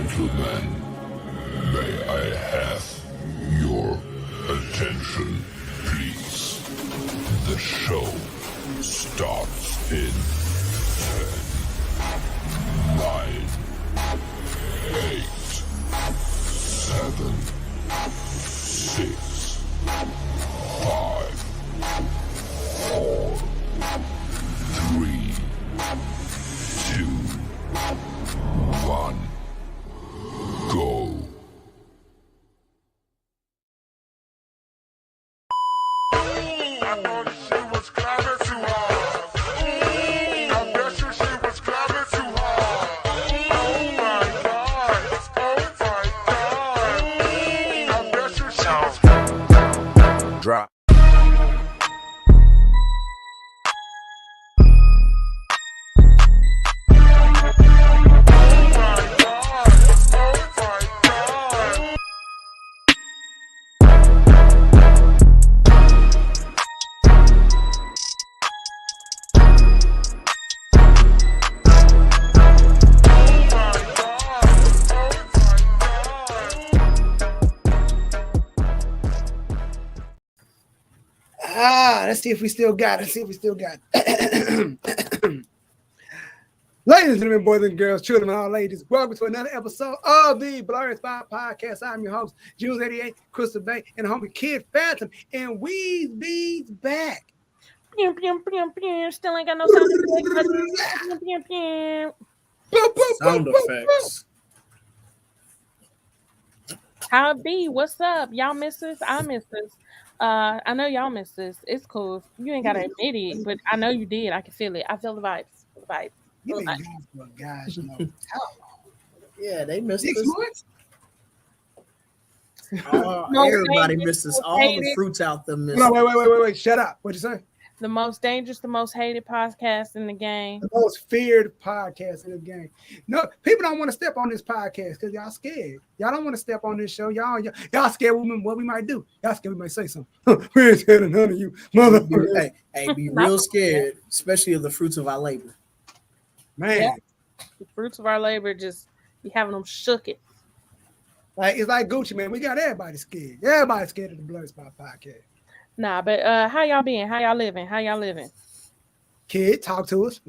gentlemen, may I have your attention, please? The show starts in 10, 9, 8, 7, 6, 5, 4, 3, 2, 1, go. Drop. Let's see if we still got it. Ladies and gentlemen, boys and girls, children and all ladies, welcome to another episode of the BlerdSpot Podcast. I'm your host, Jules88, Crystal Bay, and homie Kid Phantom, and we's back. Still ain't got no sound effects. Sound effects. How it be? What's up? Y'all miss us? I miss us. I know y'all miss this. It's cool. You ain't gotta admit it, but I know you did. I can feel it. I feel the vibes. You been gone for gosh, how long? Yeah, they missed 6 us. months? Everybody missed us. All the fruits out there missed. No, wait. Shut up. What'd you say? The most dangerous, the most hated podcast in the game. The most feared podcast in the game. No, people don't want to step on this podcast because y'all scared. Y'all don't want to step on this show. Y'all scared what we might do. Y'all scared we might say something. We ain't scared of none of you, motherfucker. Hey, be real scared, especially of the fruits of our labor. Man. Yeah. The fruits of our labor just be having them shook it. Like it's like Gucci, man. We got everybody scared. Everybody scared of the BlerdSpot Podcast. Nah, but how y'all been? How y'all living? Kid, talk to us.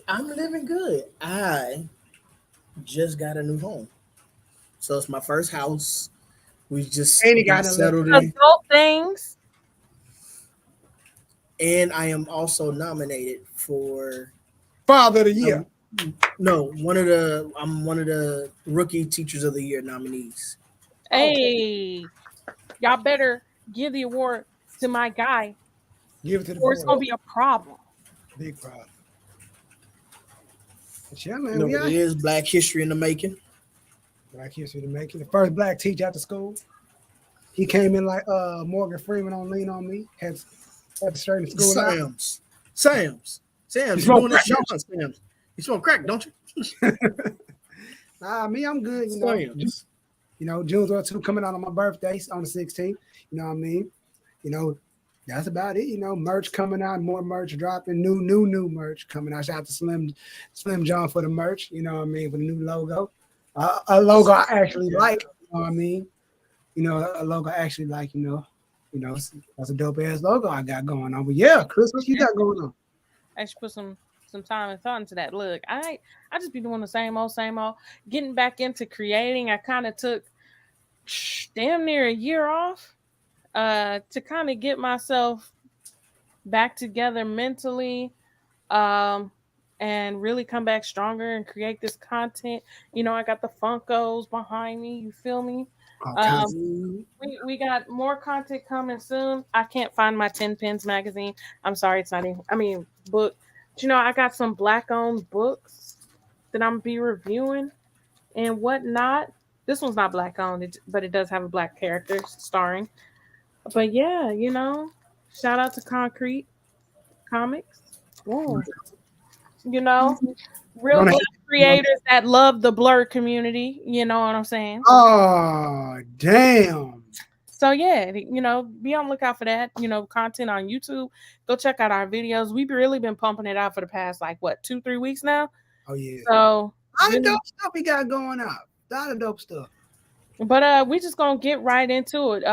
I'm living good. I just got a new home. So it's my first house. We just got settled in. Adult things. And I am also nominated for Father of the Year. I'm one of the Rookie Teachers of the Year nominees. Hey, y'all better give the award to my guy. Give it to the or it's gonna be a problem. Big problem. But yeah, man. It is Black History in the making. Black History in the making. The first black teacher after school. He came in like Morgan Freeman on Lean on Me. Had to straighten the school out. Sam's. You doing this show on Sam's. You smoke crack, don't you? Nah, me, I'm good. June 2 coming out on my birthday on the 16th. You know what I mean? That's about it. Merch coming out, more merch dropping, new merch coming out. Shout out to Slim John for the merch. You know what I mean? For the new logo, a logo I actually like. You know what I mean? A logo I actually like. That's a dope ass logo I got going on. But yeah, Chris, what you got going on? I should put some time and thought into that. Look, I just be doing the same old. Getting back into creating. I kind of took damn near a year off to kind of get myself back together mentally and really come back stronger and create this content. I got the Funkos behind me. You feel me? We got more content coming soon. I can't find my 10 Pins magazine. I'm sorry, it's not even, book. But, I got some Black-owned books that I'm be reviewing and whatnot. This one's not Black-owned, but it does have a Black character starring. But yeah, shout out to Concrete Comics. Whoa. Real Black creators that love the Blerd community. You know what I'm saying? Oh, damn. So yeah, be on the lookout for that, content on YouTube. Go check out our videos. We've really been pumping it out for the past 2-3 weeks now. Oh yeah. So I know stuff we got going up. A lot of dope stuff. But we just gonna get right into it.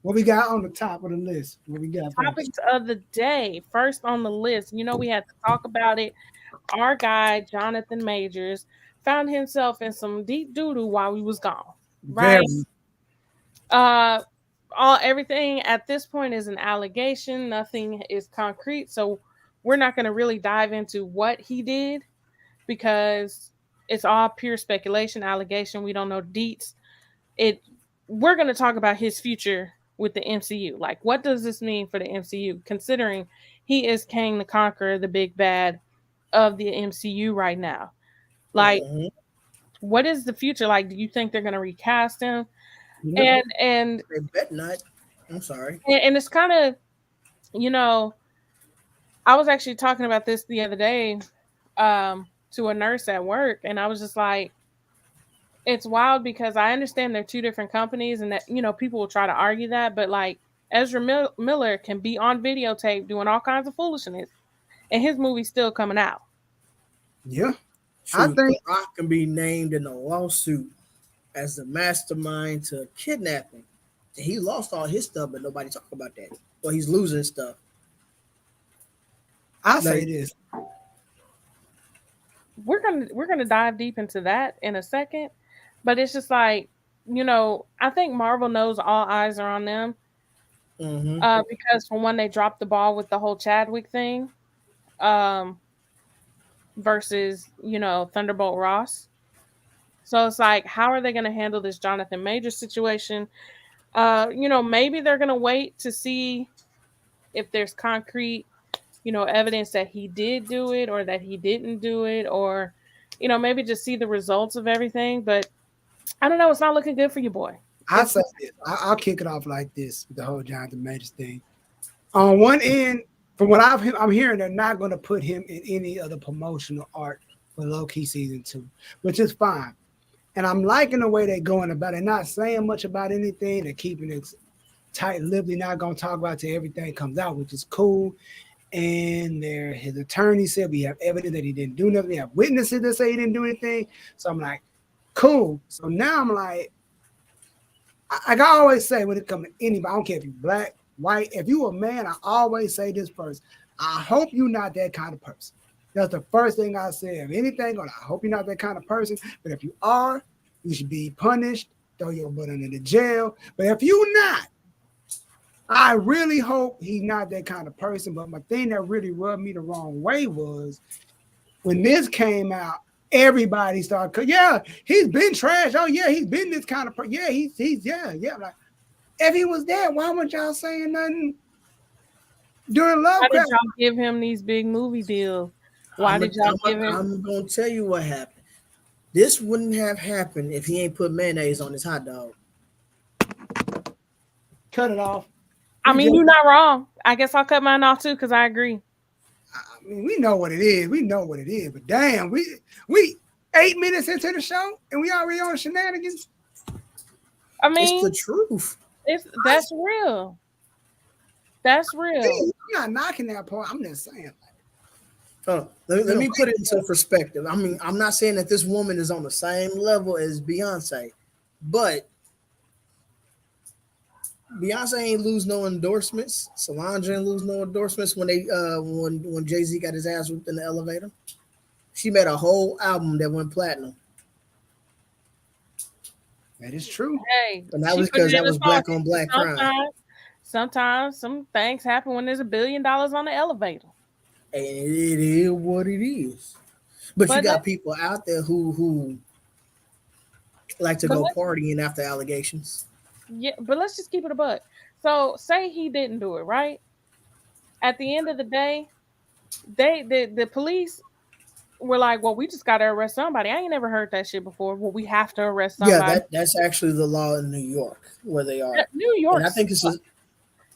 What we got on the top of the list? What we got? Topics of the day. First on the list, we had to talk about it. Our guy Jonathan Majors found himself in some deep doo-doo while we was gone. Right. Everything at this point is an allegation. Nothing is concrete. So we're not going to really dive into what he did because it's all pure speculation, allegation. We don't know deets. We're going to talk about his future with the MCU. Like, what does this mean for the MCU, considering he is Kang the Conqueror, the big bad of the MCU right now? Like, what is the future like? Do you think they're going to recast him? No. And They bet not. I'm sorry. And it's kind of, I was actually talking about this the other day to a nurse at work, and I was just like, it's wild because I understand they're two different companies and that, people will try to argue that, but like Ezra Miller can be on videotape doing all kinds of foolishness and his movie's still coming out. Yeah. Shoot, I think The Rock can be named in a lawsuit as the mastermind to kidnapping. He lost all his stuff, but nobody talk about that. Well, he's losing stuff. I'll say this. We're gonna dive deep into that in a second, but it's just like, I think Marvel knows all eyes are on them. Because for one, they dropped the ball with the whole Chadwick thing, versus Thunderbolt Ross. So it's like, how are they going to handle this Jonathan Majors situation? Maybe they're going to wait to see if there's concrete, evidence that he did do it or that he didn't do it, or, maybe just see the results of everything. But I don't know. It's not looking good for you, boy. I'll say this. I'll kick it off like this with the whole Jonathan Majors thing. On one end, from what I'm hearing, they're not going to put him in any other promotional art for Low-Key Season 2, which is fine. And I'm liking the way they're going about it, not saying much about anything. They're keeping it tight-lipped. They're not going to talk about it till everything comes out, which is cool. And his attorney said we have evidence that he didn't do nothing. We have witnesses that say he didn't do anything. So I'm like, cool. So now I'm like I always say when it comes to anybody, I don't care if you're black, white, if you a man, I always say this first. I hope you're not that kind of person. That's the first thing I say. If anything, I hope you're not that kind of person. But if you are, you should be punished, throw your butt into the jail. But if you're not, I really hope he's not that kind of person. But my thing that really rubbed me the wrong way was when this came out, everybody started, he's been trash. Oh, yeah, he's been this kind of person. Yeah, he's. Like, if he was there, why weren't y'all saying nothing during Love? Why did y'all give him these big movie deals? Why did y'all give him? I'm going to tell you what happened. This wouldn't have happened if he ain't put mayonnaise on his hot dog. Cut it off. I mean, you're not wrong. I guess I'll cut mine off too because I agree. I mean, we know what it is. But damn, we 8 minutes into the show and we already on shenanigans. I mean, it's the truth. That's real. That's real. I'm not knocking that part. I'm just saying. Let me put it into perspective. I mean, I'm not saying that this woman is on the same level as Beyonce, but Beyonce ain't lose no endorsements. Solange ain't lose no endorsements when when Jay-Z got his ass whooped in the elevator. She made a whole album that went platinum. That is true. Hey, and that was because that was black on black crime. Sometimes some things happen when there's $1 billion on the elevator. And it is what it is. But you got people out there who like to go partying after allegations. Yeah, but let's just keep it a buck. So say he didn't do it, right? At the end of the day, the police were like, well, we just got to arrest somebody. I ain't never heard that shit before. Well, we have to arrest somebody. Yeah, that's actually the law in New York where they are. New York. And I think it's I'm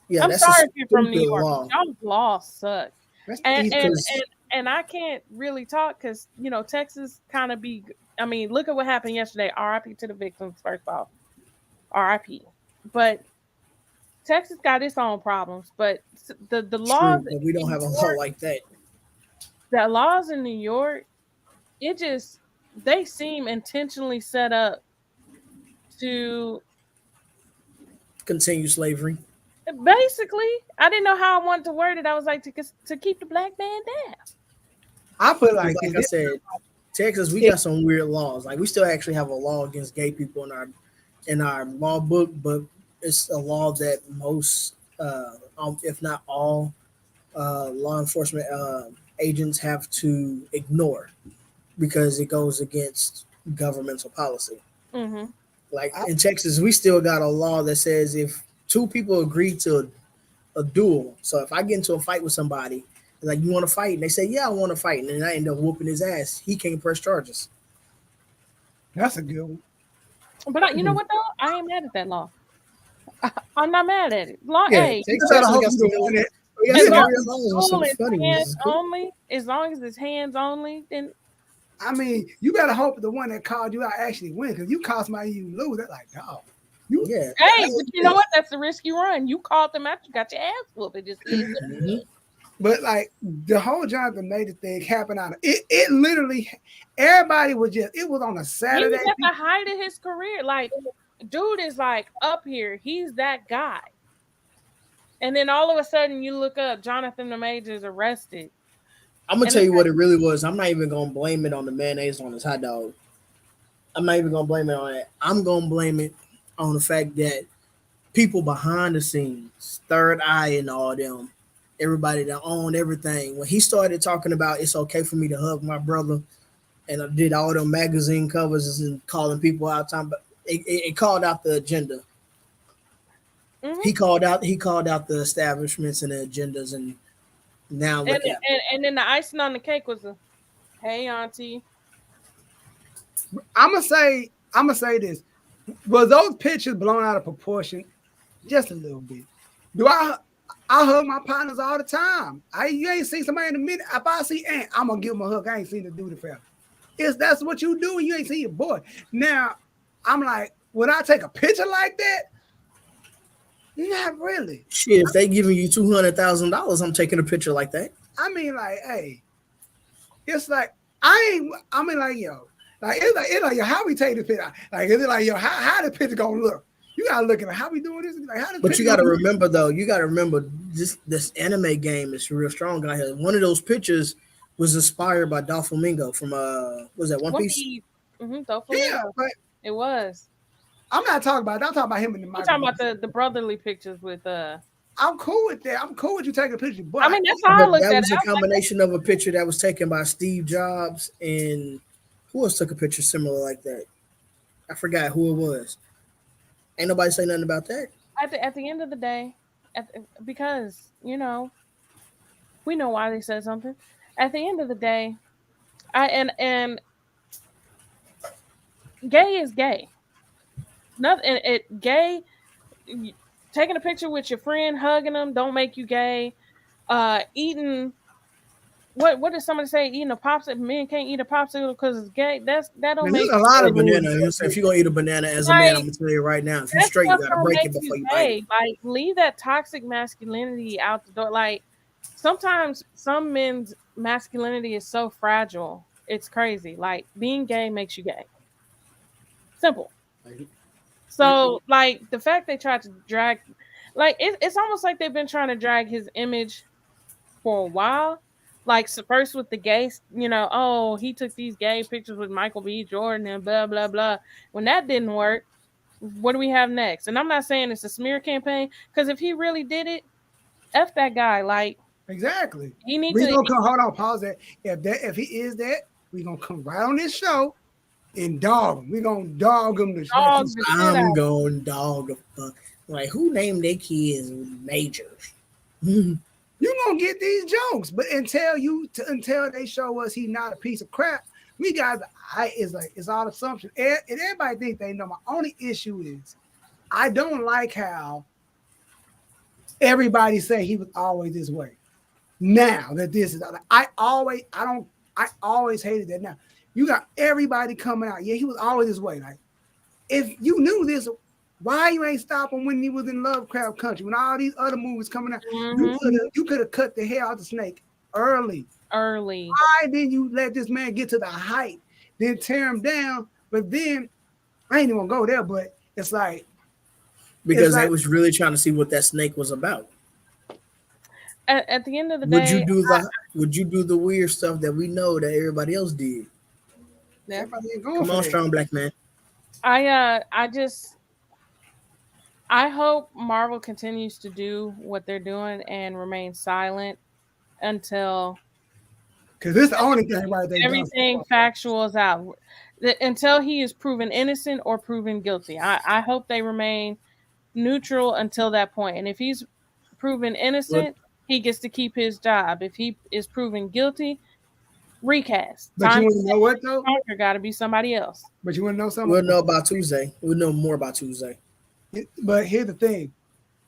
sorry if you're from New York. Y'all's laws suck. And I can't really talk because, Texas kind of look at what happened yesterday. RIP to the victims, first off. RIP. But Texas got its own problems. But the laws... But we don't have a law like that. The laws in New York, it just... they seem intentionally set up to Continue slavery. basically. I didn't know how I wanted to word it. I was like to keep the black man down. I feel Like like I said, Texas, we got some weird laws. Like we still actually have a law against gay people in our law book, but it's a law that most, if not all, law enforcement agents have to ignore because it goes against governmental policy. Mm-hmm. Like in Texas, we still got a law that says if two people agree to a duel, so if I get into a fight with somebody, like you want to fight, and they say yeah, I want to fight, and then I end up whooping his ass, he can't press charges. that's a good one. But you know what though? I ain't mad at that law. I'm not mad at it. Long, Yeah, hey, Texas gotta actually hope got you some- the one that- we got as some long weird as laws it's and some cool, it's funny ones. hands It's cool. only, as long as it's hands only, then I mean, you gotta hope the one that called you out actually win because you call somebody you lose. That's like, dog. You Yeah. hey, but you know what? That's the risk you run. You called them out, you got your ass whooped. It just is what it is. But like the whole Jonathan Major thing happened out of it literally everybody was just it was on a He Saturday. was at the height of his career. Like, dude is like up here. He's that guy. And then all of a sudden you look up, Jonathan the Major is arrested. I'm gonna And tell you it's what it really was. I'm not even gonna blame it on the mayonnaise on his hot dog. I'm not even gonna blame it on that. I'm gonna blame it on the fact that people behind the scenes, Third Eye and all them, everybody that owned everything. When he started talking about it's okay for me to hug my brother, and I did all them magazine covers and calling people out time, but it called out the agenda. Mhm. He called out the establishments and the agendas, and now look at And then the icing on the cake was a hey auntie. I'm gonna say this. Was those pictures blown out of proportion? Just a little bit. Do I hug my partners all the time? You ain't seen somebody in a minute. If I see Ant, I'm gonna give him a hug. I ain't seen the dude in forever. That's what you do when you ain't see your boy. Now, I'm like, would I take a picture like that? Not really. shit. If they giving you $200,000, I'm taking a picture like that. I mean, like, hey, it's like like, yo, it's like yo, how we take the picture? Like, is it like, yo, how the picture gonna look? You gotta look at how we doing this. Like, how But you got to remember, though, this anime game is real strong out here. One of those pictures was inspired by Doflamingo from was that One Piece? Yeah, but It was. I'm not talking about. I'm talking about him in the. I'm talking about the brotherly pictures with I'm cool with that. I'm cool with you taking a picture, but I mean, that's how I But looked that at was it. a combination of a picture that was taken by Steve Jobs and who else took a picture similar like that? I forgot who it was. Ain't nobody say nothing about that. At the end of the day, because you know, we know why they said something. At the end of the day, and gay is gay. Nothing. Gay. Taking a picture with your friend, hugging them, don't make you gay. Eating. What did somebody say? Eating a popsicle. Men can't eat a popsicle because it's gay. That don't make there's a lot A of banana. rules. If you're gonna eat a banana as a man, I'm gonna tell you right now. If you're that straight, you stuff gotta don't break make it before you you bite gay. it. Like, leave that toxic masculinity out the door. Like, sometimes some men's masculinity is so fragile. It's crazy. Like, being gay makes you gay. Simple. So, like, the fact they tried to drag, like, it's almost like they've been trying to drag his image for a while. Like, so first with the gay, oh, he took these gay pictures with Michael B. Jordan and blah, blah, blah. When that didn't work, what do we have next? And I'm not saying it's a smear campaign, because if he really did it, F that guy. Like, Exactly. he needs We to. gonna come. Hold on, pause that. If he is that, we gonna come right on this show and dog him. We gonna dog him. Dog the shit out. I'm going dog the fuck. Like who named their kids Major? You gonna get these jokes, but until they show us he's not a piece of crap, we got it's all assumption. And everybody think they know. My only issue is I don't like how everybody say he was always this way. Now that this is, I always hated that. Now you got everybody coming out. Yeah, he was always this way. Like, if you knew this, why you ain't stopping when he was in Lovecraft Country? When all these other movies coming out, you could have cut the hair out the snake early. Early. Why didn't you let this man get to the height then tear him down. But then I ain't even gonna go there, but it's like because they was really trying to see what that snake was about. At the end of the Would day, would you do the weird stuff that we know that everybody else did? everybody ain't going Come for on, that. strong black man. I hope Marvel continues to do what they're doing and remain silent until Because this is the only thing right there. everything factual is out. Until he is proven innocent or proven guilty. I hope they remain neutral until that point. And if he's proven innocent, he gets to keep his job. If he is proven guilty, recast. But you want to know what though? Got to be somebody else. But you want to know something? We'll know about Tuesday. We'll know more about Tuesday. But here's the thing.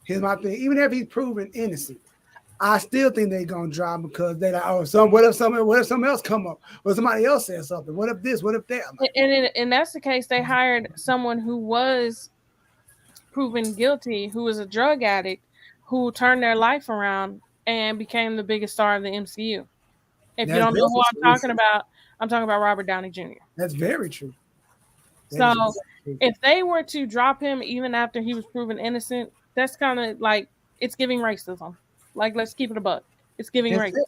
Here's my thing. Even if he's proven innocent, I still think they're gonna drop because they like, oh, what if something else come up? Or somebody else says something? What if this? What if that? And that's the case. They hired someone who was proven guilty, who was a drug addict, who turned their life around and became the biggest star of the MCU. If you don't know who I'm talking about Robert Downey Jr. That's very true. So if they were to drop him even after he was proven innocent, that's kind of like it's giving racism. Like, let's keep it a buck. It's giving racism.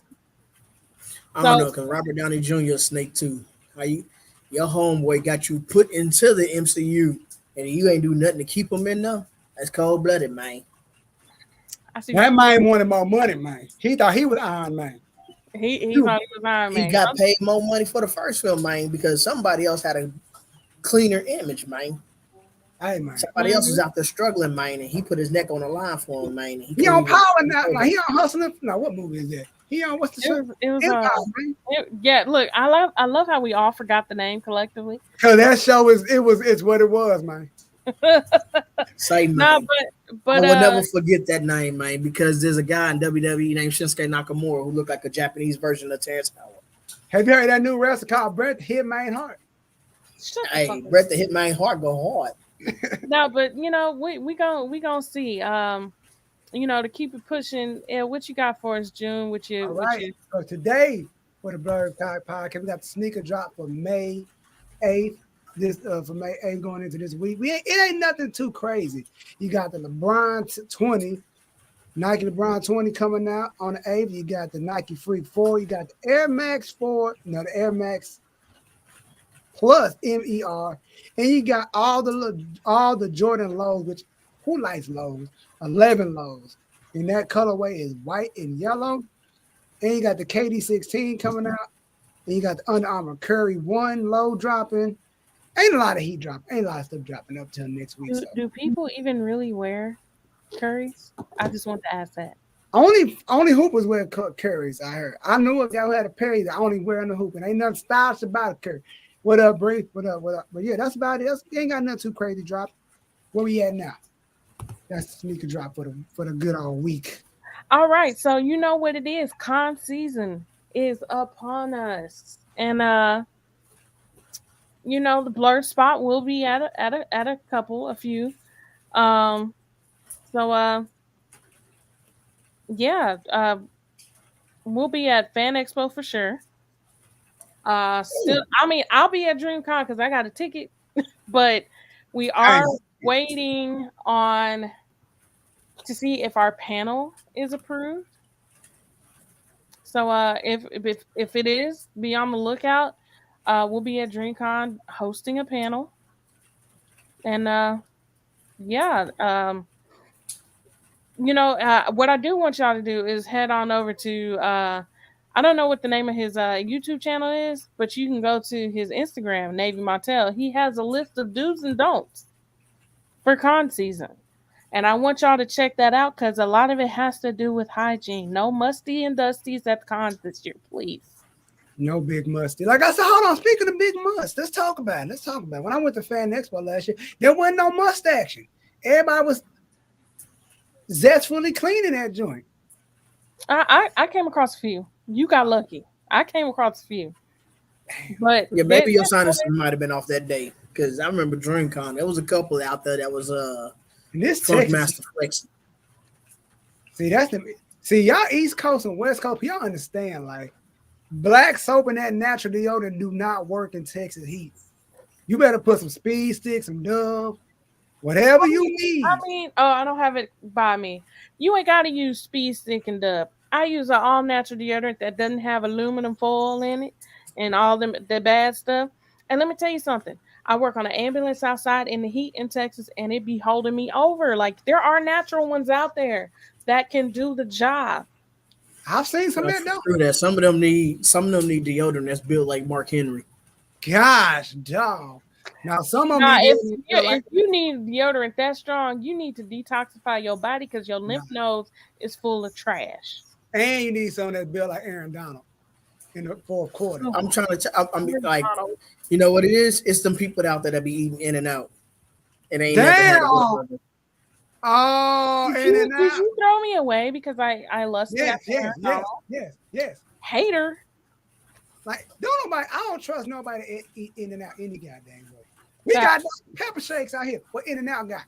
I don't know, because Robert Downey Jr. is snake too. Your homeboy got you put into the MCU and you ain't do nothing to keep him in there? That's cold-blooded, man. That man wanted more money, man. He thought he was Iron Man. He thought he was Iron Man. He got paid more money for the first film, man, because somebody else had a cleaner image, man. Hey, man. Somebody else was out there struggling, man, and he put his neck on the line for him, man. He on Power now. Like, he on Hustling. No, what movie is that? He on what's the show? Yeah, look, I love how we all forgot the name collectively. Cause that show it's what it was, man. Same no, but I will never forget that name, man, because there's a guy in WWE named Shinsuke Nakamura who looked like a Japanese version of Terrence Howard. Have you heard that new wrestler called Bret the Hitman Hart? Hey, Bret the Hitman Hart go hard. No, but we gonna see. To keep it pushing. What you got for us, June? All right. So today for the BlerdSpot Podcast, we got the sneaker drop for May 8th. This for May 8th going into this week. It ain't nothing too crazy. You got the LeBron 20, Nike LeBron 20 coming out on the 8th. You got the Nike Freak 4. You got the Air Max 4. The Air Max Plus MER. And you got all the Jordan lows, which who likes lows? 11 lows. And that colorway is white and yellow. And you got the KD 16 coming out. And you got the Under Armour Curry 1 low dropping. Ain't a lot of heat dropping. Ain't a lot of stuff dropping up till next week. Do people even really wear Currys? I just want to ask that. Only hoopers wear Currys, I heard. I knew a guy who had a pair that only wearing the hoop. And ain't nothing stylish about a Curry. What up, Bree? What up? But yeah, that's about it. Ain't got nothing too crazy drop. Where we at now? That's the sneaker drop for the good old week. All right, so you know what it is. Con season is upon us, and the BlerdSpot will be at a few. We'll be at Fan Expo for sure. I'll be at DreamCon because I got a ticket, but we are waiting to see if our panel is approved. So if it is, be on the lookout. We'll be at DreamCon hosting a panel, and what I do want y'all to do is head on over to I don't know what the name of his YouTube channel is, but you can go to his Instagram, Navy Montel. He has a list of do's and don'ts for con season. And I want y'all to check that out because a lot of it has to do with hygiene. No musty and dusties at the cons this year, please. No big musty. Like I said, hold on. Speaking of big must, let's talk about it. When I went to Fan Expo last year, there wasn't no must action. Everybody was zestfully cleaning that joint. I came across a few. You got lucky. I came across a few. But yeah, maybe your sinus might have been off that day because I remember DreamCon. There was a couple out there that was Funkmaster Flex. See, y'all East Coast and West Coast, y'all understand. Like Black soap and that natural deodorant do not work in Texas heat. You better put some Speed Stick, some Dove, whatever you need. I don't have it by me. You ain't got to use Speed Stick and Dove. I use an all natural deodorant that doesn't have aluminum foil in it and all the bad stuff. And let me tell you something. I work on an ambulance outside in the heat in Texas, and it be holding me over. Like, there are natural ones out there that can do the job. I've seen some of that though. True that. Some of them need deodorant that's built like Mark Henry. Gosh, dog. Now some of them. If you need deodorant that strong, you need to detoxify your body because your lymph nodes is full of trash. And you need some that's built like Aaron Donald in the fourth quarter. I'm trying to. I'm like, you know what it is? It's them people out there that be eating In and Out, and ain't never had a burger. Oh, did you throw me away because I lusted after yes. Hater. Like, I don't trust nobody to eat In and Out any goddamn way. We got pepper shakes out here. What In and Out got?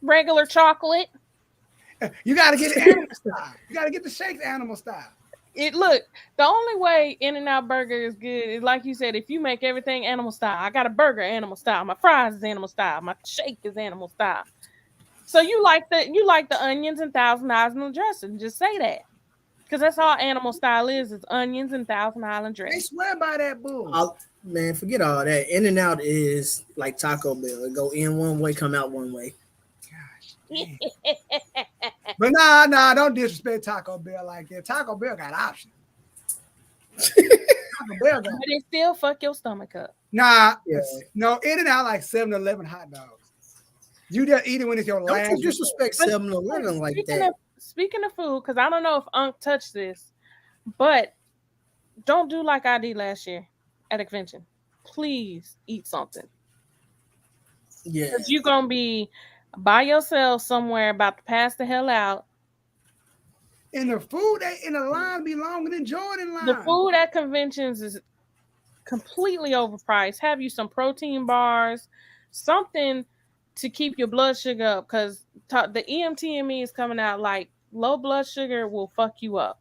Regular chocolate. You got to get it animal style. You got to get the shakes animal style. The only way In and Out burger is good is like you said, if you make everything animal style. I got a burger animal style. My fries is animal style. My shake is animal style. So you like the onions and Thousand Island dressing. Just say that. Because that's all animal style is onions and Thousand Island dressing. They swear by that bull. Man, forget all that. In and Out is like Taco Bell. It go in one way, come out one way. Gosh. But nah, don't disrespect Taco Bell like that. Taco Bell got options. But it still fuck your stomach up. Nah, no, In and Out like 7-Eleven hot dogs. You just eat it when it's your last. Don't disrespect 7-Eleven like that. Speaking of food, because I don't know if Unc touched this, but don't do like I did last year at a convention. Please eat something. Yeah. Because you're going to be by yourself somewhere about to pass the hell out. And the food in the line be longer than Jordan line. The food at conventions is completely overpriced. Have you some protein bars, something to keep your blood sugar up, because the EMTME is coming out like low blood sugar will fuck you up.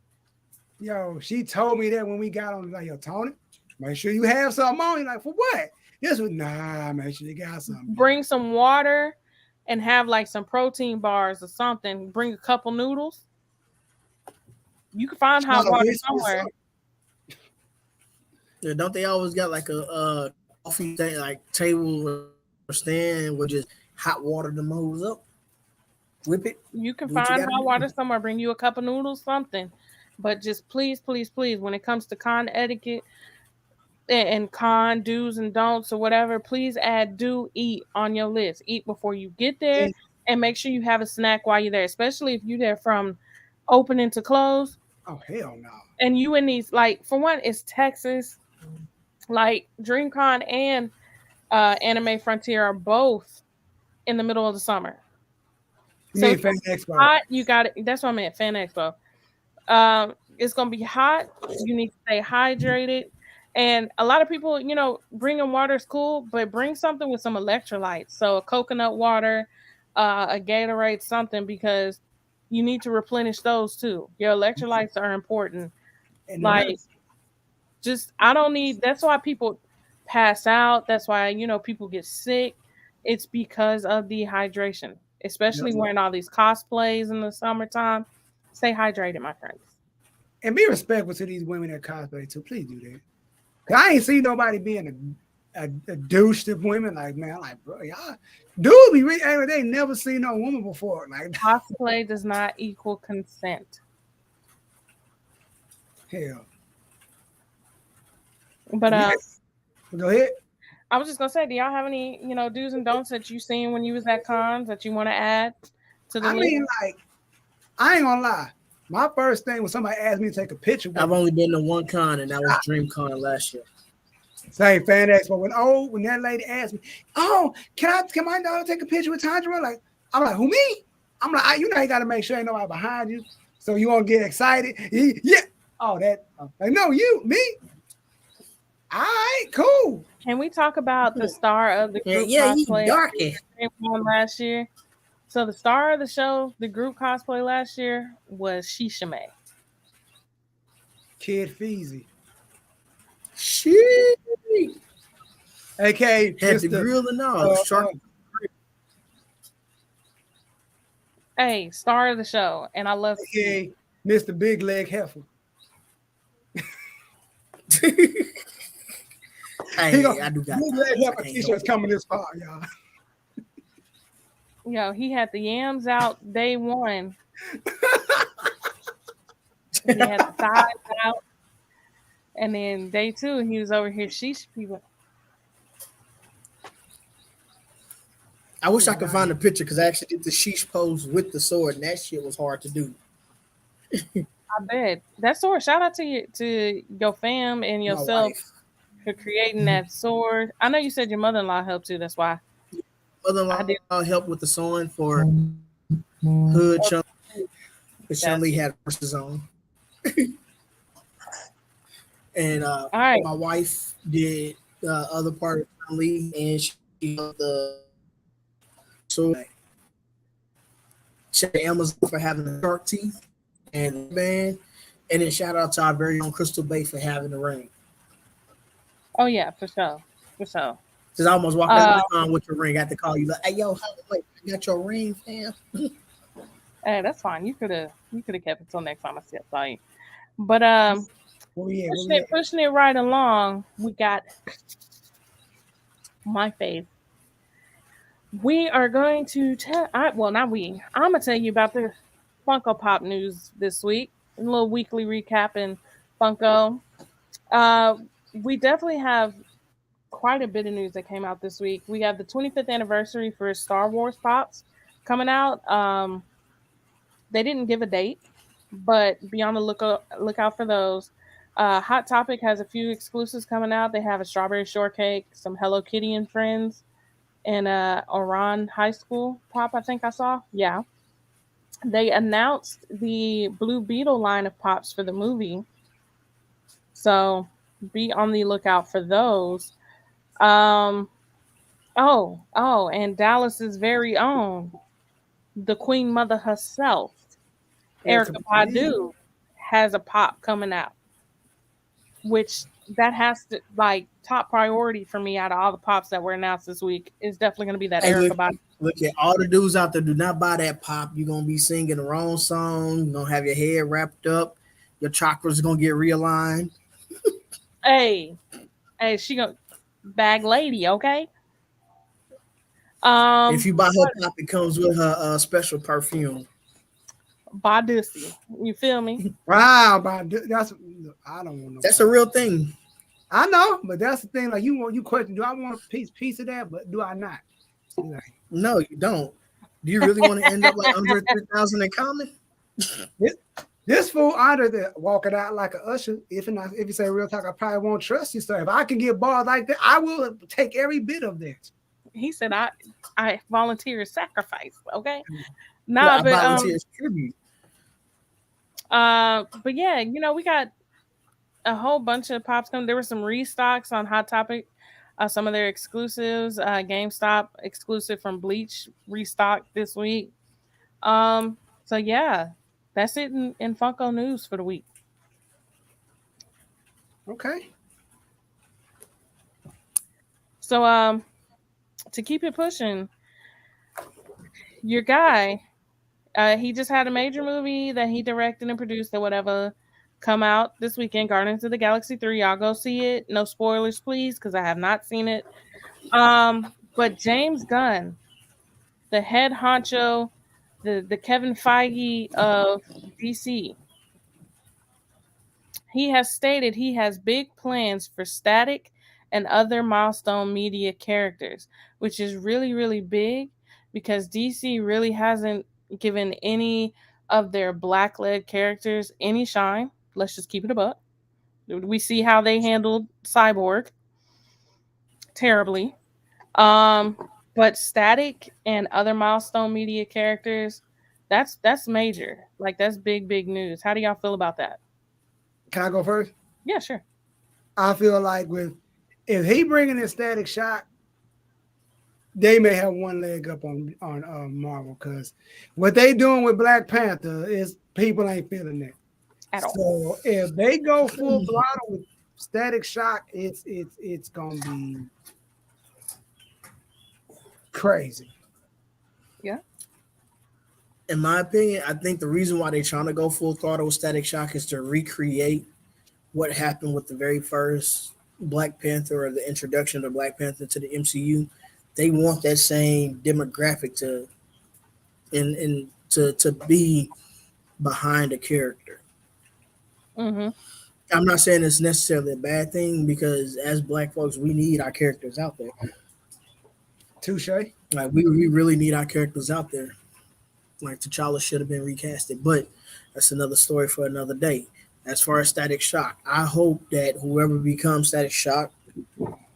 Yo, she told me that when we got on, like, yo, Tony, make sure you have something on. Like, for what? This was, make sure you got something. Bring some water and have like some protein bars or something. Bring a couple noodles. You can find hot water somewhere. Yeah, don't they always got like a coffee thing, like table or stand with just hot water to move up? Whip it. You can find hot water somewhere. Bring you a cup of noodles, something. But just please, please, please, when it comes to con etiquette and con do's and don'ts or whatever, please add do eat on your list. Eat before you get there, and make sure you have a snack while you're there, especially if you're there from opening to close. Oh, hell no. And you in these, like, for one, it's Texas. Like, DreamCon and Anime Frontier are both in the middle of the summer. You mean Fan Expo? Hot, you got it. That's what I meant, Fan Expo. It's gonna be hot. You need to stay hydrated, and a lot of people, bringing water is cool, but bring something with some electrolytes. So a coconut water, a Gatorade, something, because you need to replenish those too. Your electrolytes are important. And that's why people pass out. That's why, people get sick. It's because of dehydration, especially wearing all these cosplays in the summertime. Stay hydrated, my friends. And be respectful to these women that cosplay too. Please do that. I ain't seen nobody being a douche to women. Like, man, I'm like, bro, y'all dude be they ain't never seen no woman before. Like, cosplay does not equal consent. Hell. But go ahead. I was just gonna say, do y'all have any, do's and don'ts that you seen when you was at cons that you want to add to the list? Mean, like, I ain't gonna lie. My first thing was somebody asked me to take a picture. I've only been to one con, and that was DreamCon last year. Same Fan Expo. When that lady asked me, can my daughter take a picture with Tandra? Like, I'm like, who, me? I'm like, you got to make sure ain't nobody behind you, so you won't get excited. Yeah. Oh, that. Like, no, you, me. All right, cool. Can we talk about the star of the group cosplay last year? So the star of the show, the group cosplay last year, was Shishame. Kid Feezy, Shit. aka Had the Mr. grill and all. Shark. Hey, star of the show, and I love. aka Mr. Big Leg Heifer. Hey, I do got Big Leg Heifer t-shirts coming this far, y'all. He had the yams out day one. He had the thighs out, and then day two, he was over here sheesh people. I wish I could find a picture because I actually did the sheesh pose with the sword, and that shit was hard to do. I bet that sword. Shout out to your fam and yourself for creating that sword. I know you said your mother-in-law helped too. That's why. Mother-in-law helped with the sewing for Hood Chun. Because Chun Li had horses on. And all right. My wife did the other part of Chun Li, and she did the sword. Shout out to Amazon for having the shark teeth and the band. And then shout out to our very own Crystal Bay for having the ring. Oh yeah, for sure. Because I almost walked out with your ring. I had to call you like, hey yo, wait, I got your ring, fam. Hey, that's fine. You could have kept it till next time I saw you. But pushing it right along, we got my fave. We are going to I'm gonna tell you about the Funko Pop news this week. A little weekly recap in Funko. We definitely have quite a bit of news that came out this week. We have the 25th anniversary for Star Wars Pops coming out. They didn't give a date, but be on the lookout for those. Hot Topic has a few exclusives coming out. They have a strawberry shortcake, some Hello Kitty and friends, and Oran High School Pop, I think I saw. Yeah. They announced the Blue Beetle line of Pops for the movie. So be on the lookout for those. And Dallas's very own, the Queen Mother herself, Erykah Badu, has a pop coming out, which that has to top priority for me out of all the pops that were announced this week is definitely going to be that Erykah Badu. Look at all the dudes out there. Do not buy that pop. You're gonna be singing the wrong song. You're gonna have your hair wrapped up. Your chakras are gonna get realigned. Hey, she gonna bag lady, okay? If you buy her pop, it comes with her special perfume. Badusi, you feel me? Wow, that's I don't want no. That's a real thing. I know, but that's the thing. Like you question, do I want a piece of that? But do I not? No, you don't. Do you really want to end up like under 3,000 in common? This fool under there walking out like an usher. If you say real talk, I probably won't trust you. So if I can get bars like that, I will take every bit of that. He said, "I volunteer sacrifice." Okay, I volunteer tribute. But yeah, we got a whole bunch of pops coming. There were some restocks on Hot Topic. Some of their exclusives, GameStop exclusive from Bleach restocked this week. So yeah, that's it in Funko news for the week. Okay. So to keep it pushing, your guy, he just had a major movie that he directed and produced or whatever come out this weekend, Guardians of the Galaxy 3. Y'all go see it. No spoilers, please, because I have not seen it. But James Gunn, the head honcho, the Kevin Feige of DC, he has stated he has big plans for Static and other Milestone Media characters, which is really, really big because DC really hasn't given any of their black-led characters any shine. Let's just keep it a buck. We see how they handled Cyborg terribly. But Static and other Milestone Media characters, that's major. Like, that's big news. How do y'all feel about that? Can I go first? Yeah, sure. I feel like if he bringing in Static Shock, they may have one leg up on Marvel, because what they doing with Black Panther is people ain't feeling that. at all. So if they go full throttle with Static Shock, it's gonna be crazy. Yeah. In my opinion, I think the reason why they're trying to go full throttle with Static Shock is to recreate what happened with the very first Black Panther or the introduction of Black Panther to the MCU. They want that same demographic to be behind a character. Mm-hmm. I'm not saying it's necessarily a bad thing because as Black folks, we need our characters out there. Touche. Like we really need our characters out there. Like T'Challa should have been recasted, but that's another story for another day. As far as Static Shock, I hope that whoever becomes Static Shock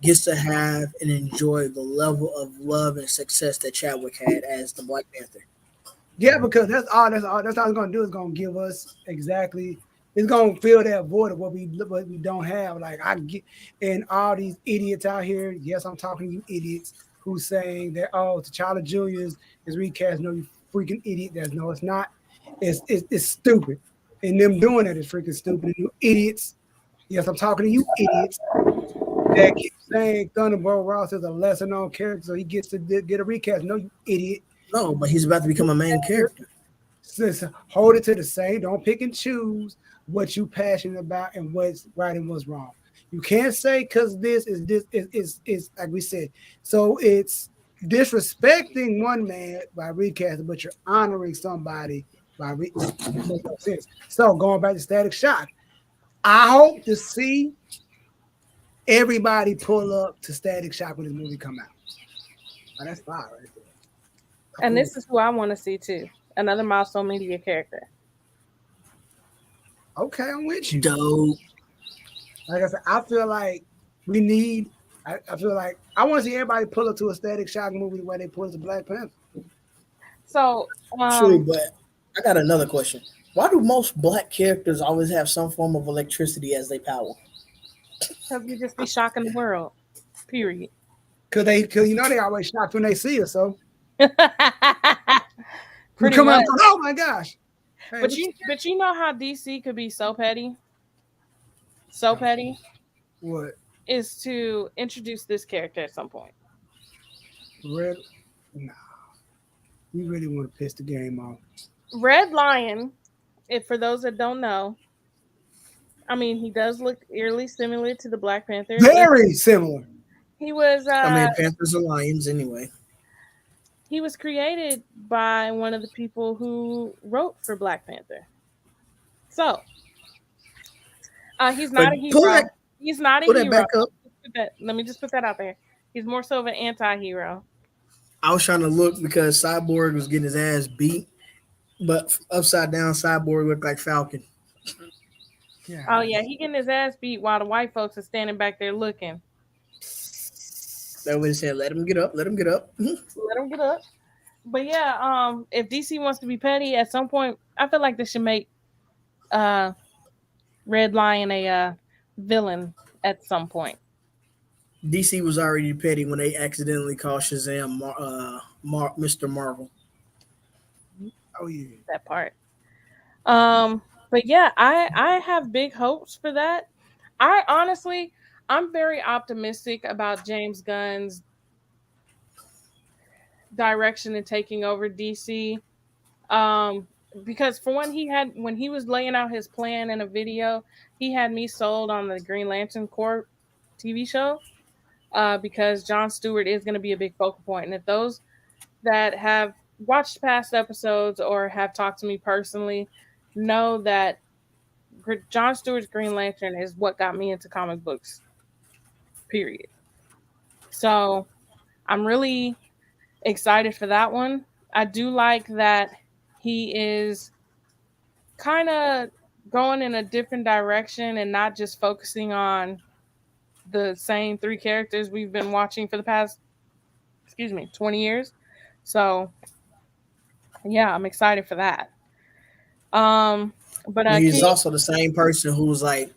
gets to have and enjoy the level of love and success that Chadwick had as the Black Panther. Yeah, because that's all it's gonna do is gonna give us exactly. It's gonna fill that void of what we don't have. Like I get, and all these idiots out here. Yes, I'm talking to you idiots who saying that T'Challa Jr. is recast. No, you freaking idiot. No, it's not. It's stupid. And them doing that is freaking stupid. And you idiots. Yes, I'm talking to you idiots that keep saying Thunderbolt Ross is a lesser known character, so he gets to get a recast. No, you idiot. No, but he's about to become a main character. So hold it to the same. Don't pick and choose what you passionate about and what's right and what's wrong. You can't say because this is like we said. So it's disrespecting one man by recasting, but you're honoring somebody by makes no sense. So going back to Static Shock, I hope to see everybody pull up to Static Shock when this movie come out. Oh, that's fire right there. And this is who I want to see too. Another Milestone Media character. Okay, I'm with you. Dope. Like I said, I feel like we need. I feel like I want to see everybody pull up to a Static Shock movie the way they pull up to Black Panther. So True, but I got another question. Why do most Black characters always have some form of electricity as their power? because we just be shocking the world. Period. Cause you know they always shocked when they see us. So we Pretty come out. much. Oh my gosh! Hey, But you know how DC could be so petty? So petty what? is to introduce this character at some point. Red? Nah. You really want to piss the game off? Red Lion, if for those that don't know, I mean he does look eerily similar to the Black Panther. Very similar. He was Panthers are lions anyway. he was created by one of the people who wrote for Black Panther. So he's not a hero. He's not a Pull that hero. back up. Let me just put that out there. He's more so of an anti-hero. I was trying to look because Cyborg was getting his ass beat, but upside down, Cyborg looked like Falcon. Yeah. Oh yeah, he getting his ass beat while the white folks are standing back there looking. That way they said, "Let him get up. Let him get up." Let him get up. But yeah, if DC wants to be petty at some point, I feel like they should make Red Lion a villain at some point. DC was already petty when they accidentally called Shazam Mr. Marvel. Oh yeah. That part. But yeah, I have big hopes for that. I'm very optimistic about James Gunn's direction in taking over DC. Because for one, when he was laying out his plan in a video, he had me sold on the Green Lantern Corps TV show. Because Jon Stewart is going to be a big focal point. And if those that have watched past episodes or have talked to me personally know that Jon Stewart's Green Lantern is what got me into comic books, period. So I'm really excited for that one. I do like that he is kind of going in a different direction and not just focusing on the same three characters we've been watching for the past 20 years. So yeah, I'm excited for that. But he's also the same person who was like,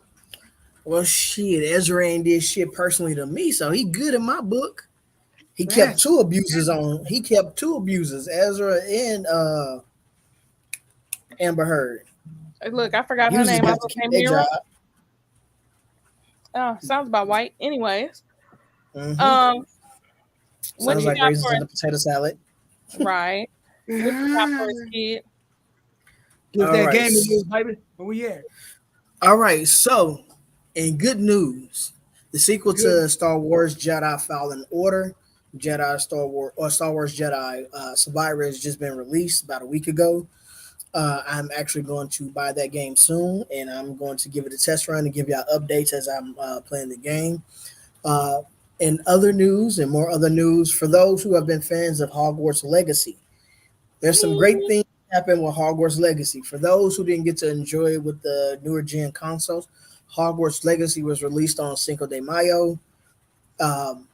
well, shit, Ezra ain't did shit personally to me, so he good in my book. He kept two abusers on. He kept two abusers, Ezra and Amber Heard. Look, I forgot her Users name. I have was to keep saying their Mira. job. Oh, sounds about white. Anyways, Mhm. what Sounds you like got raisins for in a potato salad. right? What you got for his kid? Give All that right. game to news, baby. Where we at? All right. So, in good news, the sequel Good. to Star Wars Jedi Fallen Order, Star Wars Jedi Survivor has just been released about a week ago. I'm actually going to buy that game soon, and I'm going to give it a test run and give y'all updates as I'm playing the game. In other news and more other news, for those who have been fans of Hogwarts Legacy, there's some great things happen with Hogwarts Legacy. For those who didn't get to enjoy it with the newer gen consoles, Hogwarts Legacy was released on Cinco de Mayo um,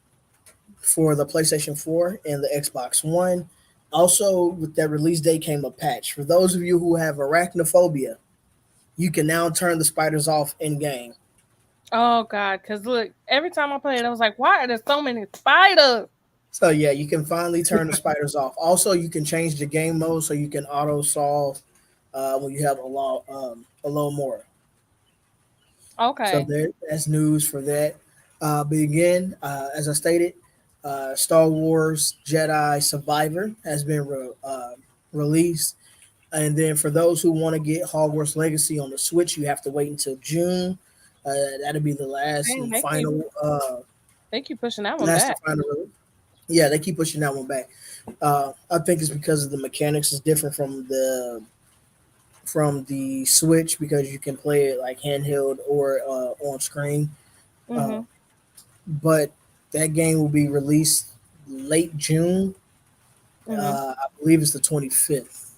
for the PlayStation 4 and the Xbox One. Also, with that release date came a patch. For those of you who have arachnophobia, you can now turn the spiders off in game. Oh God, because look, every time I play it, I was like, why are there so many spiders? So yeah, you can finally turn the spiders off. Also, you can change the game mode so you can auto solve when you have a low more. So Okay. that's news for that. But again, as I stated, Star Wars Jedi Survivor has been released. And then for those who want to get Hogwarts Legacy on the Switch, you have to wait until June. That'll be the last Dang, and they keep pushing that one back. Yeah, they keep pushing that one back. I think it's because of the mechanics is different from the Switch because you can play it like handheld or on screen. Mm-hmm. But that game will be released late June. Mm-hmm. I believe it's the 25th.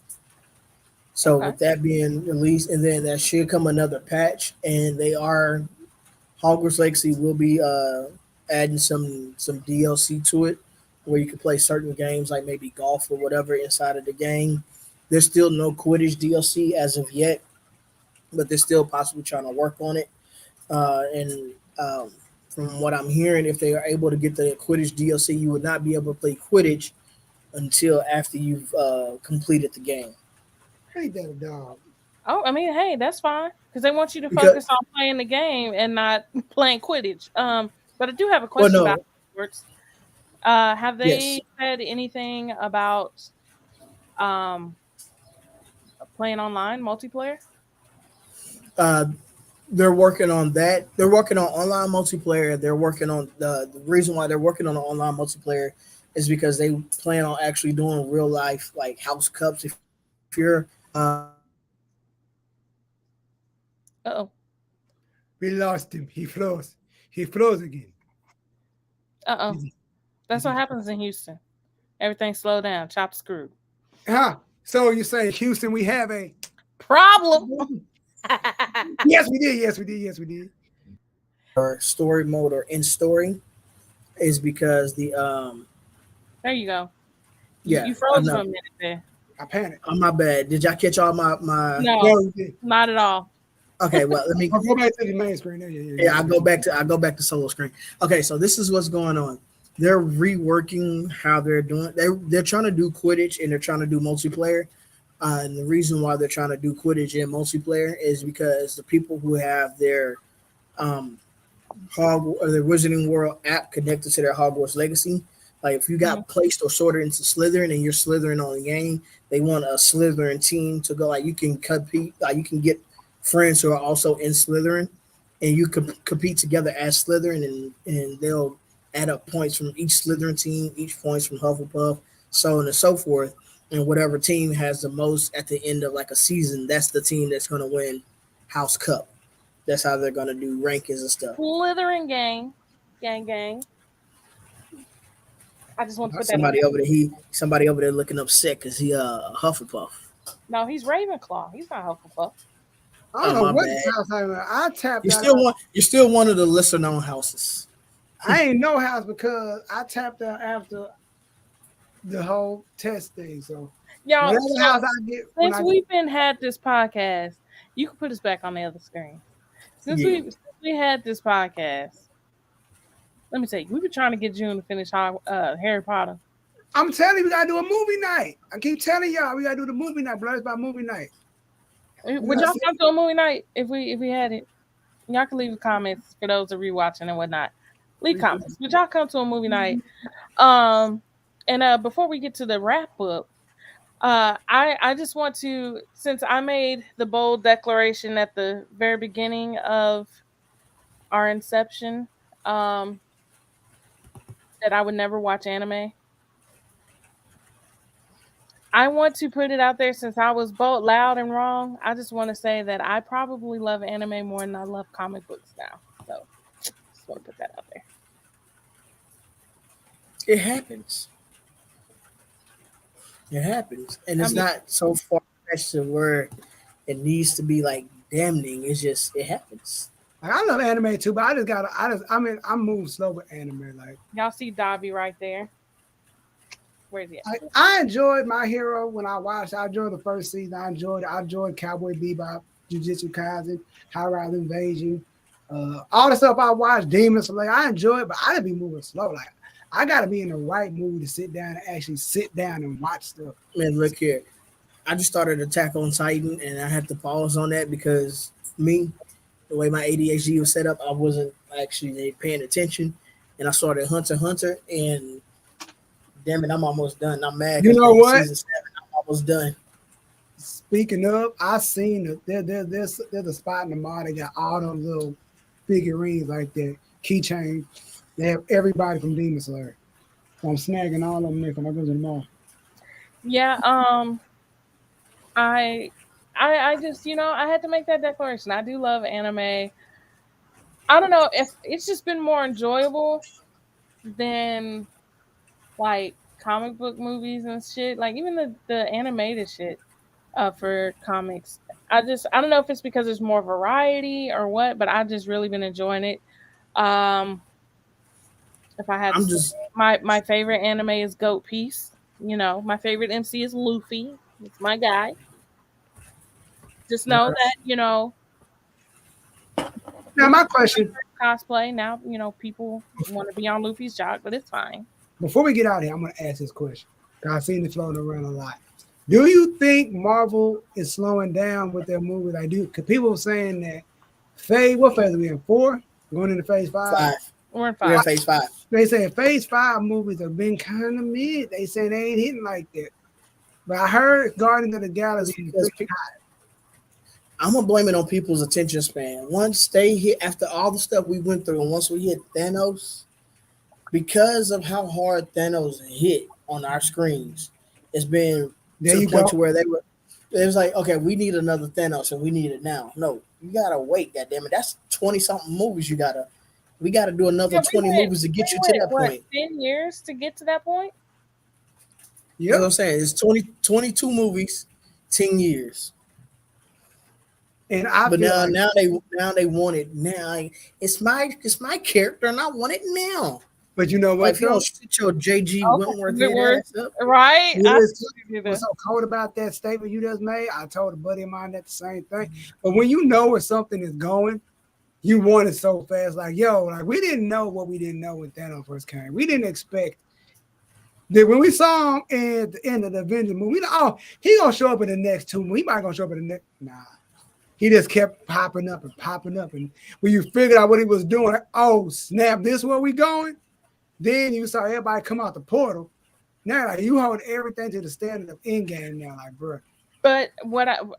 So Okay. with that being released, and then that should come another patch, and Hogwarts Legacy will be adding some DLC to it, where you can play certain games like maybe golf or whatever inside of the game. There's still no Quidditch DLC as of yet, but they're still possibly trying to work on it. And from what I'm hearing, if they are able to get the Quidditch DLC, you would not be able to play Quidditch until after you've completed the game. Ain't that a dog? Oh, I mean, hey, that's fine because they want you to Because, focus on playing the game and not playing Quidditch. But I do have a well, question about no, sports. Have yes, they said anything about playing online multiplayer? uh, they're working on that. They're working on online multiplayer. They're working on the reason why they're working on the online multiplayer is because they plan on actually doing real life like house cups. If you're Uh-oh. We lost him. He froze. He froze again. Uh-oh. That's what happens in Houston. Everything slow down, chop screw. So you say Houston, we have a Problem. Yes, we did. Yes, we did. Yes, we did. or story mode or in story is because the There you go. yeah, You I froze know. for a minute there. I panicked. Oh, my bad. Did y'all catch all my No, No, we did. not at all. Okay, well let me I'll go back to the main screen. yeah, I go back to solo screen. Okay, so this is what's going on. They're reworking how they're doing. They're trying to do Quidditch and they're trying to do multiplayer. And the reason why they're trying to do Quidditch and multiplayer is because the people who have their their Wizarding World app connected to their Hogwarts Legacy, like if you got placed or sorted into Slytherin and you're Slytherin on the game, they want a Slytherin team to go. Like you can compete, like you can get friends who are also in Slytherin, and you can compete together as Slytherin, and they'll add up points from each Slytherin team, each points from Hufflepuff, so on and so forth. And whatever team has the most at the end of like a season, that's the team that's going to win House Cup. That's how they're going to do rankings and stuff. Slytherin gang. I just want to put Somebody that over there looking upset because he Hufflepuff. No, he's Ravenclaw. He's not Hufflepuff. I don't know my what bad. house I'm in. I tapped You're out. still one of the lesser known houses. I ain't no house because I tapped out after the whole test thing. So Y'all, whatever house I get, since we've been had this podcast, you can put us back on the other screen. Since we had this podcast, let me tell you, we've been trying to get June to finish Harry Potter. I'm telling you, we gotta do a movie night. I keep telling y'all, we gotta do the movie night. BlerdSpot movie night. Would y'all come to a movie night if we had it? Y'all can leave comments for those that rewatching and whatnot. Leave comments. Would y'all come to a movie night? And before we get to the wrap up, I just want to, since I made the bold declaration at the very beginning of our inception, that I would never watch anime. I want to put it out there, since I was both loud and wrong. I just want to say that I probably love anime more than I love comic books now. So just want to put that out there. It happens. It happens. And it's not so far fetched to where it needs to be like damning. It's just, it happens. Like, I love anime too, but I move slow with anime. Like, y'all see Dobby right there. Where's he at? I enjoyed My Hero when I watched. I enjoyed the first season. I enjoyed Cowboy Bebop, Jujutsu Kaisen, High Rise Invasion, all the stuff I watched, Demon Slayer. I enjoy it, but I didn't be moving slow. Like, I gotta be in the right mood to sit down and actually sit down and watch stuff. Man, look here. I just started Attack on Titan, and I had to pause on that because the way my ADHD was set up, I wasn't actually paying attention. And I started Hunter x Hunter, and damn it, I'm almost done. I'm mad. You know what? Season 7, I'm almost done. Speaking of, I seen there's a spot in the mall. They got all those little figurines like that, keychain. They have everybody from Demon Slayer. So I'm snagging all of them there when I go to the mall. Yeah, I just, I had to make that declaration. I do love anime. I don't know if it's just been more enjoyable than like comic book movies and shit. Like even the animated shit for comics. I don't know if it's because there's more variety or what, but I've just really been enjoying it. If I had my favorite anime is Goat Piece. My favorite MC is Luffy. It's my guy. Just know that, Now my question, cosplay. Now, people want to be on Luffy's jock, but it's fine. Before we get out of here, I'm gonna ask this question. I've seen it floating around a lot. Do you think Marvel is slowing down with their movies? Because people were saying that what phase are we in? 4? Going into phase 5? 5. We're in 5. We're in phase 5. They say phase 5 movies have been kind of mid. They say they ain't hitting like that. But I heard Guardians of the Galaxy is pretty hot. I'm gonna blame it on people's attention span. Once they hit, after all the stuff we went through, and once we hit Thanos, because of how hard Thanos hit on our screens, it's been to the point to where it was like, okay, we need another Thanos and we need it now. No, you gotta wait, goddammit. That's 20-something movies we gotta do another 20 movies to get you to that point. 10 years to get to that point? Yeah. You know what I'm saying? It's 22 movies, 10 years. And now they want it now. It's my character, and I want it now. But you know what? Like, if you don't shit your JG Wentworth ass up, right? What's so cold about that statement you just made? I told a buddy of mine that the same thing. But when you know where something is going, you want it so fast. Like, we didn't know what we didn't know when Thanos first came. We didn't expect that when we saw him at the end of the Avengers movie. He gonna show up in the next 2 movies. He might gonna show up in the next. Nah. He just kept popping up. And when you figured out what he was doing, oh, snap, this is where we going? Then you saw everybody come out the portal. Now, you hold everything to the standard of Endgame now, like, bro. But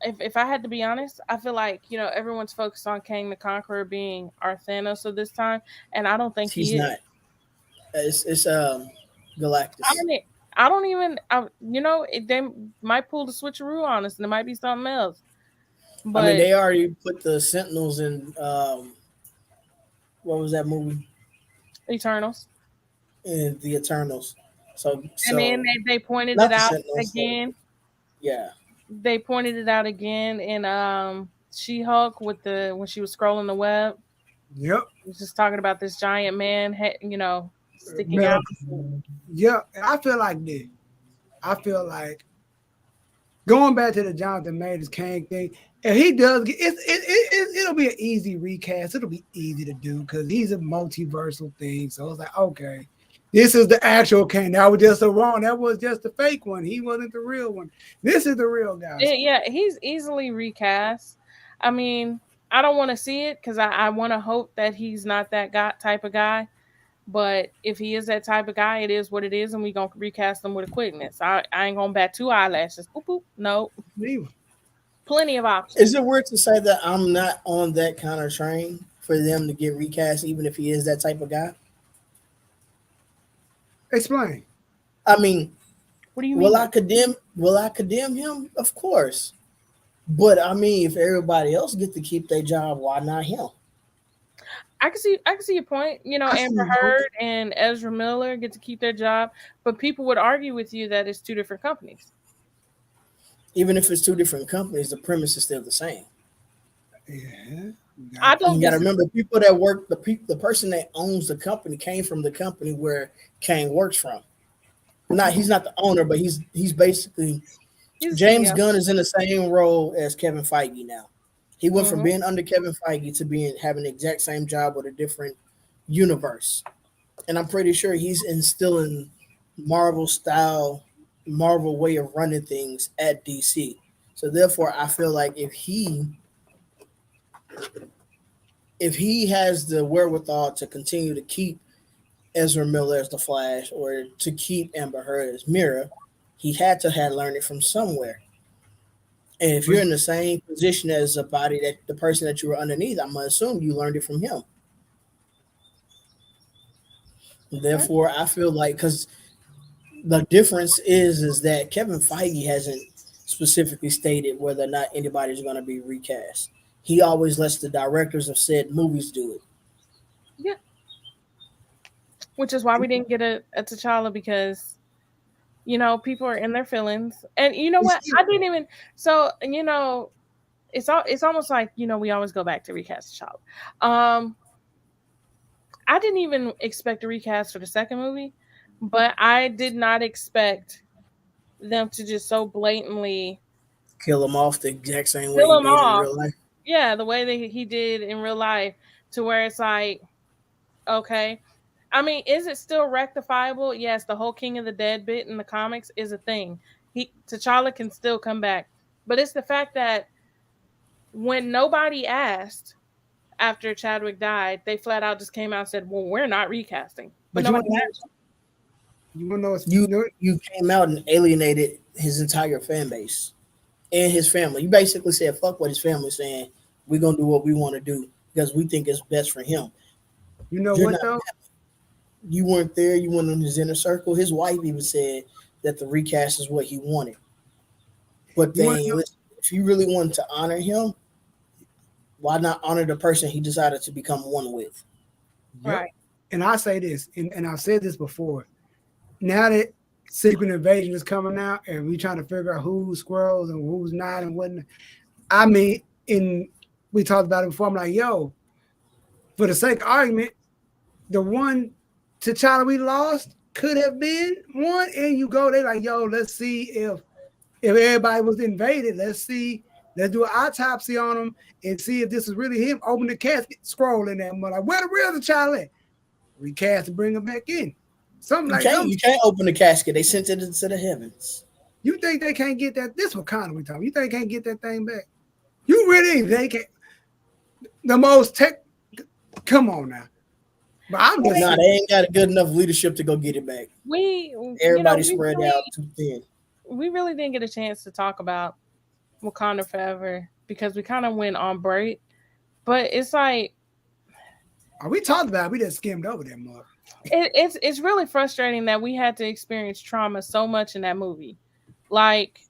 if I had to be honest, I feel like, everyone's focused on Kang the Conqueror being our Thanos of this time, and I don't think he's not. It's Galactus. I don't even, they might pull the switcheroo on us, and it might be something else. But they already put the Sentinels in. What was that movie? Eternals. In the Eternals. So and then they pointed it out again. Yeah. They pointed it out again in She-Hulk when she was scrolling the web. Yep. He was just talking about this giant man, sticking out. Yeah, and I feel like this. I feel like going back to the Jonathan Majors Kang thing, if he does, it'll be an easy recast. It'll be easy to do because he's a multiversal thing. So it's like, okay, This is the actual Kang. That was just a wrong. That was just the fake one. He wasn't the real one. This is the real guy. Yeah, he's easily recast. I mean, I don't want to see it because I want to hope that he's not that type of guy. But if he is that type of guy, it is what it is, and we're going to recast him with a quickness. I ain't going to bat 2 eyelashes. Boop, boop. No. Neither. Plenty of options. Is it weird to say that I'm not on that kind of train for them to get recast, even if he is that type of guy? Explain. I mean, What do you mean? Will I condemn him? Of course. But I mean, if everybody else get to keep their job, why not him? I can see your point. You know, Amber Heard and Ezra Miller get to keep their job, but people would argue with you that it's 2 different companies. Even if it's 2 different companies, the premise is still the same. Yeah. I don't. You got to remember, people that work, the person that owns the company came from the company where Kang works from. He's not the owner, but he's basically James Gunn is in the same role as Kevin Feige now. He went from being under Kevin Feige to having the exact same job with a different universe. And I'm pretty sure he's instilling Marvel way of running things at DC. So therefore, I feel like if he has the wherewithal to continue to keep Ezra Miller as the Flash or to keep Amber Heard as Mira, he had to have learned it from somewhere. And if you're in the same position as the person that you were underneath, I'm gonna assume you learned it from him. Therefore, I feel like, because the difference is that Kevin Feige hasn't specifically stated whether or not anybody's going to be recast. He always lets the directors of said movies do it. Yeah. Which is why we didn't get a T'Challa, because, you know, people are in their feelings. And you know what? I didn't even, so, you know, it's almost like, you know, we always go back to recast T'Challa. I didn't even expect a recast for the second movie, but I did not expect them to just so blatantly kill him off the exact same way he did in real life. Yeah, the way that he did in real life, to where it's like, okay. I mean, is it still rectifiable? Yes, the whole King of the Dead bit in the comics is a thing. T'Challa can still come back. But it's the fact that when nobody asked after Chadwick died, they flat out just came out and said, well, we're not recasting. But nobody asked. You want to know what's you came out and alienated his entire fan base and his family. You basically said, fuck what his family's saying. We're going to do what we want to do because we think it's best for him. You know what, though? You weren't there. You weren't in his inner circle. His wife even said that the recast is what he wanted. But then, if you really wanted to honor him, why not honor the person he decided to become one with? Right. And I say this, and I've said this before. Now that Secret Invasion is coming out and we trying to figure out who's squirrels and who's not and whatnot, I mean, we talked about it before. I'm like, yo, for the sake of argument, the one T'Challa we lost could have been one, and you go, they like, yo, let's see if everybody was invaded. Let's do an autopsy on him and see if this is really him. Open the casket, scroll in there, and like, where the real T'Challa at? Recast and bring him back in. Something like that. You can't open the casket. They sent it into the heavens. You think they can't get that? This what kind of we talking? You think they can't get that thing back? You really think they can't? The most tech. Come on now. But I'm just they ain't got a good enough leadership to go get it back. Everybody spread out too thin. We really didn't get a chance to talk about Wakanda Forever because we kind of went on break. But it's like, we talked about it, we just skimmed over that mug. It's really frustrating that we had to experience trauma so much in that movie. Like,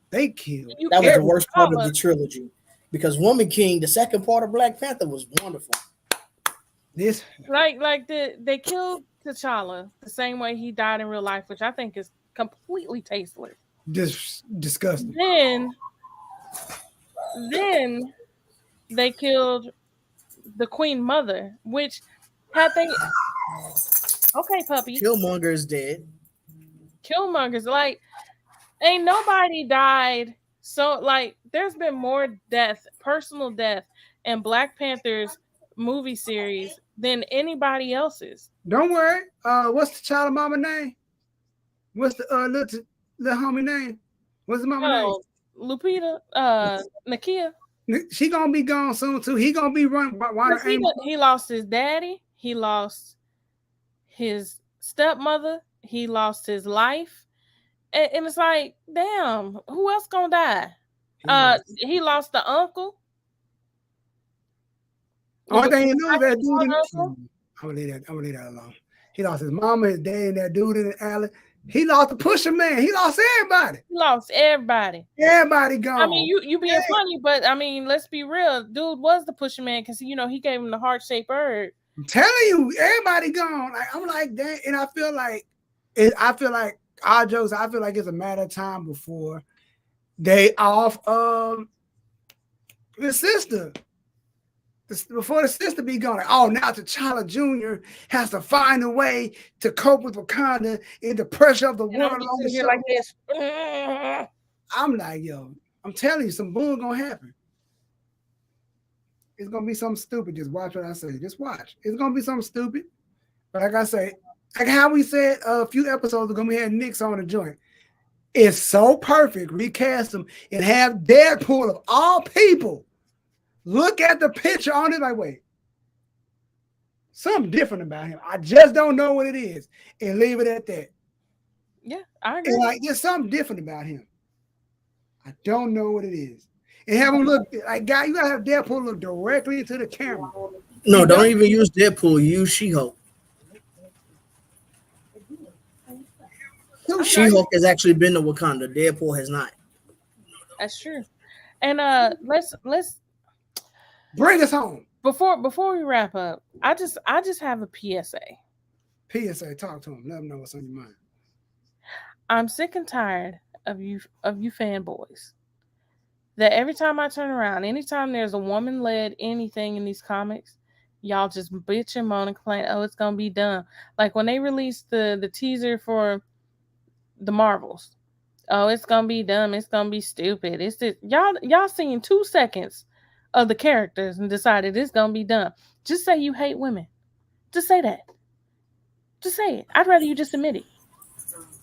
they killed. That was the worst part of the trilogy, because Woman King, the second part of Black Panther, was wonderful. They killed T'Challa the same way he died in real life, which I think is completely tasteless. Disgusting. Then they killed the Queen Mother, which had they okay, puppy. Killmonger is dead. Killmonger's like, ain't nobody died. So like, there's been more death, personal death, in Black Panther's movie series than anybody else's. Don't worry. What's the child mama name? What's the little homie name? What's the mama name? Lupita, Nakia. She gonna be gone soon too. He gonna be running. He lost his daddy. He lost his stepmother. He lost his life, and it's like, damn, who else gonna die? He lost the uncle. Only thing you know that dude. I'm gonna leave that alone. He lost his mama, his dad, and that dude in the alley. He lost the pusher man. He lost everybody. Everybody gone. I mean, you being funny, but I mean, let's be real. Dude was the pusher man because he gave him the heart-shaped herb. I'm telling you, everybody gone. Like, I'm like that, and I feel like our jokes. I feel like it's a matter of time before they off the sister. Before the sister be gone, like, oh, now T'Challa Jr. has to find a way to cope with Wakanda in the pressure of the world. On the show. Like this. I'm like, yo, I'm telling you, some bull gonna happen. It's gonna be something stupid. Just watch what I say. Just watch. It's gonna be something stupid. But like I say, like how we said a few episodes ago, we had Nick's on the joint. It's so perfect. Recast him and have Deadpool of all people. Look at the picture on it. Like, wait, something different about him. I just don't know what it is, and leave it at that. Yeah, I agree. And like, there's something different about him. I don't know what it is. And have him look like, guy. You gotta have Deadpool look directly into the camera. No, don't even use Deadpool. Use She-Hulk. She-Hulk has actually been to Wakanda. Deadpool has not. That's true. And let's bring us home. Before we wrap up, I just have a PSA. PSA, talk to him. Let him know what's on your mind. I'm sick and tired of you fanboys. That every time I turn around, anytime there's a woman-led anything in these comics, y'all just bitch and moan and complain, oh, it's gonna be done. Like when they released the teaser for the Marvels. Oh, it's gonna be dumb, it's gonna be stupid. It's just y'all seen 2 seconds of the characters and decided it's gonna be dumb. Just say you hate women. Just say that. Just say it. I'd rather you just admit it.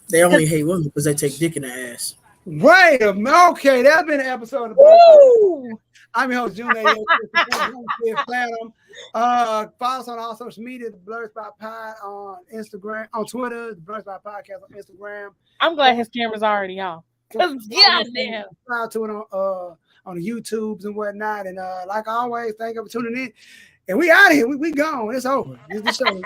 They only hate women because they take dick in the ass. Right. Okay, that's been an episode of I'm your host, June. Platinum. Follow us on all social media, the BlerdSpot Pod on Instagram, on Twitter, the BlerdSpot Podcast on Instagram. I'm glad his camera's already off. Goddamn. Subscribe to it on the YouTubes and whatnot. And like always, thank you for tuning in. And we out of here. We gone. It's over. This show.